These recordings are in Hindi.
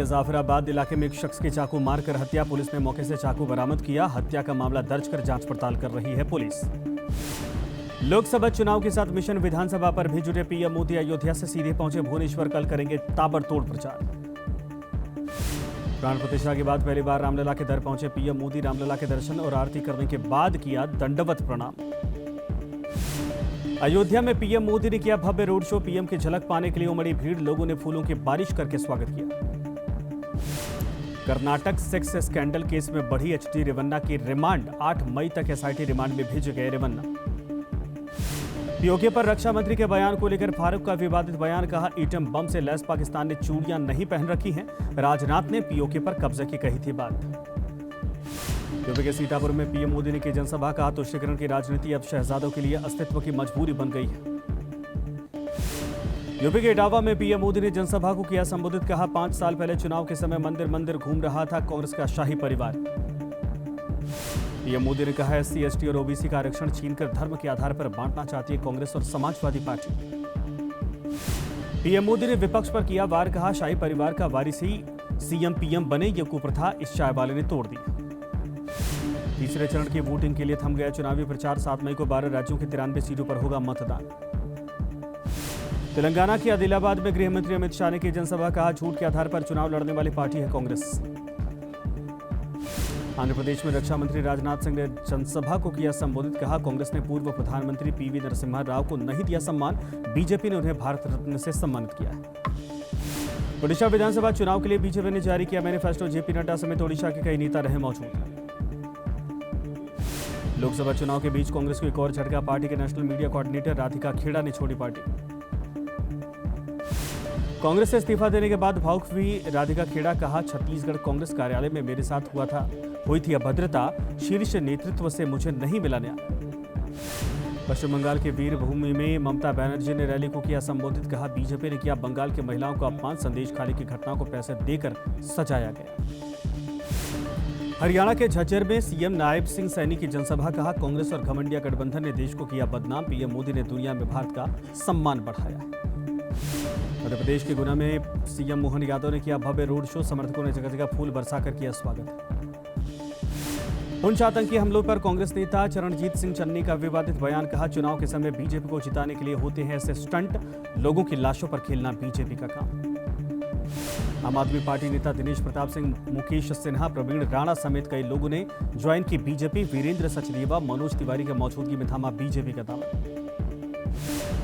के जाफराबाद इलाके में एक शख्स की चाकू मारकर हत्या, पुलिस ने मौके से चाकू बरामद किया। हत्या का मामला दर्ज कर जांच पड़ताल कर रही है पुलिस। लोकसभा चुनाव के साथ मिशन विधानसभा पर भी जुटे पीएम मोदी अयोध्या से सीधे पहुंचे भुवनेश्वर। कल करेंगे ताबड़तोड़ प्रचार। प्राण प्रतिष्ठा के बाद पहली बार रामलला के दर पहुंचे पीएम मोदी। रामलला के दर्शन और आरती करने के बाद किया दंडवत प्रणाम। अयोध्या में पीएम मोदी ने किया भव्य रोड शो। पीएम की झलक पाने के लिए उमड़ी भीड़, लोगों ने फूलों की बारिश करके स्वागत किया। कर्नाटक सेक्स स्कैंडल केस में बढ़ी एचडी रेवन्ना की रिमांड। 8 मई तक एसआईटी रिमांड में भेजे गए रेवन्ना। पीओके पर रक्षा मंत्री के बयान को लेकर फारूक का विवादित बयान। कहा, एटम बम से लैस पाकिस्तान ने चूड़ियां नहीं पहन रखी हैं। राजनाथ ने पीओके पर कब्जे की कही थी बात। यूपी के सीतापुर में पीएम मोदी ने की जनसभा। कहा, तुष्टीकरण की राजनीति अब शहजादों के लिए अस्तित्व की मजबूरी बन गई है। यूपी के इटावा में पीएम मोदी ने जनसभा को किया संबोधित। कहा, 5 साल पहले चुनाव के समय मंदिर मंदिर घूम रहा था कांग्रेस का शाही परिवार। पीएम मोदी ने कहा, एससी एसटी और ओबीसी का आरक्षण छीनकर धर्म के आधार पर बांटना चाहती है कांग्रेस और समाजवादी पार्टी। पीएम मोदी ने विपक्ष पर किया वार। कहा, शाही परिवार का वारिस ही सीएम पीएम बने, यह कुप्रथा इस चाय वाले ने तोड़ दी। तीसरे चरण की वोटिंग के लिए थम गया चुनावी प्रचार। 7 मई को 12 राज्यों की 93 सीटों पर होगा मतदान। तेलंगाना के आदिलाबाद में गृह मंत्री अमित शाह ने की जनसभा। कहा, झूठ के आधार पर चुनाव लड़ने वाली पार्टी है कांग्रेस। आंध्र प्रदेश में रक्षा मंत्री राजनाथ सिंह ने जनसभा को किया संबोधित। कहा, कांग्रेस ने पूर्व प्रधानमंत्री पीवी नरसिम्हा राव को नहीं दिया सम्मान, बीजेपी ने उन्हें भारत रत्न से सम्मानित किया है। ओडिशा विधानसभा चुनाव के लिए बीजेपी ने जारी किया मैनिफेस्टो। जेपी नड्डा समेत ओडिशा के कई नेता रहे मौजूद। लोकसभा चुनाव के बीच कांग्रेस को एक और झटका। पार्टी के national media coordinator Radhika Khera ने छोड़ी पार्टी। कांग्रेस से इस्तीफा देने के बाद भावुक हुई राधिका खेड़ा। कहा, छत्तीसगढ़ कांग्रेस कार्यालय में मेरे साथ हुई थी अभद्रता, शीर्ष नेतृत्व से मुझे नहीं मिला न्याय। पश्चिम बंगाल के वीरभूमि में ममता बनर्जी ने रैली को किया संबोधित। कहा, बीजेपी ने किया बंगाल की महिलाओं को अपमान, संदेश खाली की घटना को पैसे देकर सजाया गया। हरियाणा के झज्जर में सीएम नायब सिंह सैनी की जनसभा। कहा, कांग्रेस और घमंडिया गठबंधन ने देश को किया बदनाम, पीएम मोदी ने दुनिया में भारत का सम्मान बढ़ाया। मध्य प्रदेश के गुना में सीएम मोहन यादव ने किया भव्य रोड शो। समर्थकों ने जगह जगह फूल बरसाकर किया स्वागत। पुंछ आतंकी हमलों पर कांग्रेस नेता चरणजीत सिंह चन्नी का विवादित बयान। कहा, चुनाव के समय बीजेपी को जिताने के लिए होते हैं ऐसे स्टंट, लोगों की लाशों पर खेलना बीजेपी का काम। आम आदमी पार्टी नेता दिनेश प्रताप सिंह, मुकेश सिन्हा, प्रवीण राणा समेत कई लोगों ने ज्वाइन की बीजेपी। वीरेंद्र सचदेवा, मनोज तिवारी की मौजूदगी में थामा बीजेपी का दामन।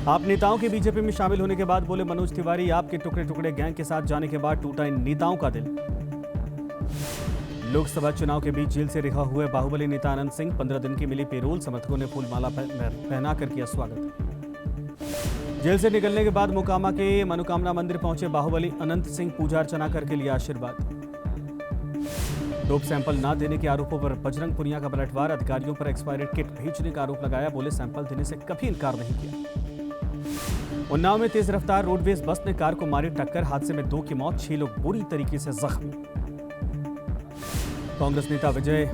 आप नेताओं के बीजेपी में शामिल होने के बाद बोले मनोज तिवारी, आपके टुकड़े टुकड़े गैंग के साथ जाने के बाद टूटा इन नेताओं का दिल। लोकसभा चुनाव के बीच जेल से रिहा हुए बाहुबली नेता अनंत सिंह, 15 दिन की मिली पेरोल। समर्थकों ने फूलमाला पहनाकर किया स्वागत। जेल से निकलने के बाद मोकामा के मनोकामना मंदिर पहुंचे बाहुबली अनंत सिंह, पूजा अर्चना करके लिया आशीर्वाद। डोप सैंपल न देने के आरोपों पर बजरंग पुनिया का पलटवार। अधिकारियों पर एक्सपायर्ड किट भेजने का आरोप लगाया। बोले, सैंपल देने से कभी इनकार नहीं किया। उन्नाव में तेज रफ्तार रोडवेज बस ने कार को मारी टक्कर। हादसे में 2 की मौत, 6 लोग बुरी तरीके से जख्मी। कांग्रेस नेता विजय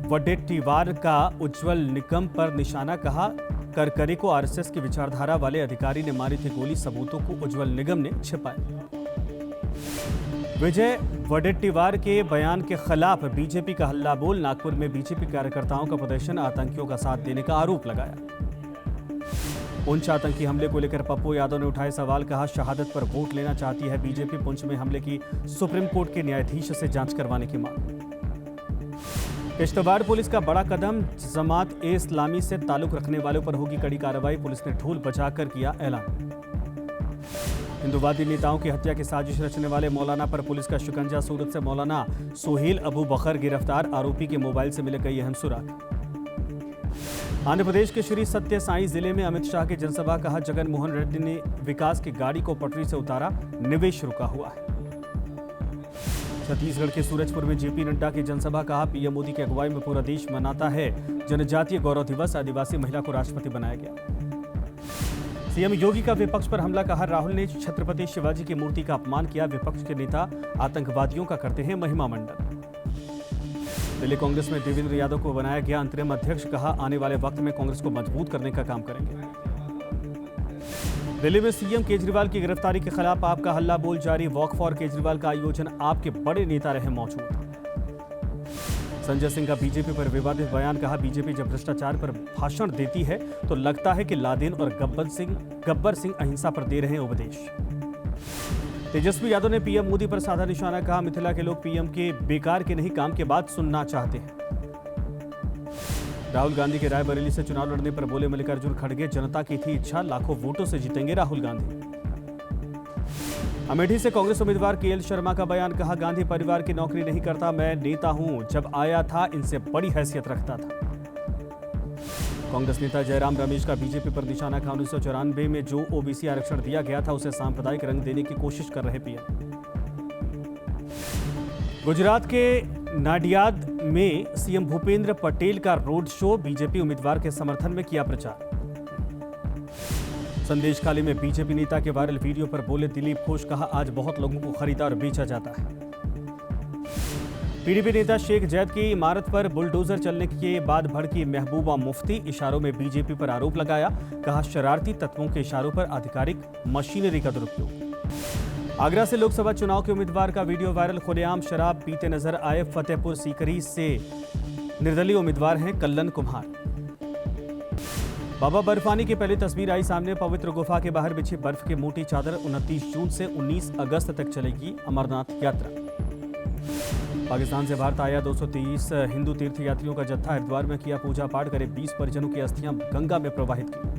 वडेट्टीवार का उज्जवल निगम पर निशाना। कहा, करकरे को आरएसएस की विचारधारा वाले अधिकारी ने मारी थी गोली, सबूतों को उज्जवल निगम ने छिपाया। विजय वडेट्टीवार के बयान के खिलाफ बीजेपी का हल्ला बोल। नागपुर में बीजेपी कार्यकर्ताओं का प्रदर्शन, आतंकियों का साथ देने का आरोप लगाया। पुंछ आतंकी हमले को लेकर पप्पू यादव ने उठाए सवाल। कहा, शहादत पर वोट लेना चाहती है बीजेपी। पुंछ में हमले की सुप्रीम कोर्ट के न्यायाधीश से जांच करवाने की मांग। किश्तवाड़ पुलिस का बड़ा कदम, जमात-ए-इस्लामी से ताल्लुक रखने वालों पर होगी कड़ी कार्रवाई। पुलिस ने ढोल बजाकर किया ऐलान। हिंदुवादी नेताओं की हत्या की साजिश रचने वाले मौलाना पर पुलिस का शिकंजा। सूरत से मौलाना सोहेल अबू बकर गिरफ्तार। आरोपी के मोबाइल से मिले कई अहम सुराग। आंध्र प्रदेश के श्री सत्य साई जिले में अमित शाह की जनसभा। कहा, जगन मोहन रेड्डी ने विकास की गाड़ी को पटरी से उतारा, निवेश रुका हुआ है। छत्तीसगढ़ के सूरजपुर में जेपी नड्डा की जनसभा। कहा, पीएम मोदी की अगुवाई में पूरा देश मनाता है जनजातीय गौरव दिवस। आदिवासी महिला को राष्ट्रपति बनाया गया। सीएम योगी का विपक्ष पर हमला। कहा, राहुल ने छत्रपति शिवाजी की मूर्ति का अपमान किया। विपक्ष के नेता आतंकवादियों का करते हैं महिमा मंडन। दिल्ली कांग्रेस में देवेंद्र यादव को बनाया गया अंतरिम अध्यक्ष। कहा, आने वाले वक्त में कांग्रेस को मजबूत करने का काम करेंगे। दिल्ली में सीएम केजरीवाल की गिरफ्तारी के खिलाफ आपका हल्ला बोल जारी। वॉक फॉर केजरीवाल का आयोजन, आपके बड़े नेता रहे मौजूद। संजय सिंह का बीजेपी पर विवादित बयान, कहा बीजेपी जब भ्रष्टाचार पर भाषण देती है तो लगता है कि लादेन और गब्बर सिंह अहिंसा पर दे रहे हैं उपदेश। तेजस्वी यादव ने पीएम मोदी पर साधा निशाना, कहा मिथिला के लोग पीएम के बेकार के नहीं काम के बात सुनना चाहते हैं। राहुल गांधी के रायबरेली से चुनाव लड़ने पर बोले मल्लिकार्जुन खड़गे, जनता की थी इच्छा, लाखों वोटों से जीतेंगे राहुल गांधी। अमेठी से कांग्रेस उम्मीदवार केएल शर्मा का बयान, कहा गांधी परिवार की नौकरी नहीं करता, मैं नेता हूं, जब आया था इनसे बड़ी हैसियत रखता था। कांग्रेस नेता जयराम रमेश का बीजेपी पर निशाना, कहा 1994 में जो ओबीसी आरक्षण दिया गया था उसे सांप्रदायिक रंग देने की कोशिश कर रहे पीएम। गुजरात के नाडियाद में सीएम भूपेंद्र पटेल का रोड शो, बीजेपी उम्मीदवार के समर्थन में किया प्रचार। संदेश खाली में बीजेपी नेता के वायरल वीडियो पर बोले दिलीप घोष, कहा आज बहुत लोगों को खरीदा और बेचा जाता है। पीडीपी नेता शेख जैद की इमारत पर बुलडोजर चलने के बाद भड़की महबूबा मुफ्ती, इशारों में बीजेपी पर आरोप लगाया, कहा शरारती तत्वों के इशारों पर आधिकारिक मशीनरी का दुरुपयोग। आगरा से लोकसभा चुनाव के उम्मीदवार का वीडियो वायरल, खुलेआम शराब पीते नजर आए। फतेहपुर सीकरी से निर्दलीय उम्मीदवार हैं कल्लन कुमार। बाबा बर्फानी की पहली तस्वीर आई सामने, पवित्र गुफा के बाहर बिछी बर्फ की मोटी चादर। 29 जून से 19 अगस्त तक चलेगी अमरनाथ यात्रा। पाकिस्तान से भारत आया 230 हिंदू तीर्थयात्रियों का जत्था, हरिद्वार में किया पूजा पाठ, करीब 20 परिजनों की अस्थियां गंगा में प्रवाहित की।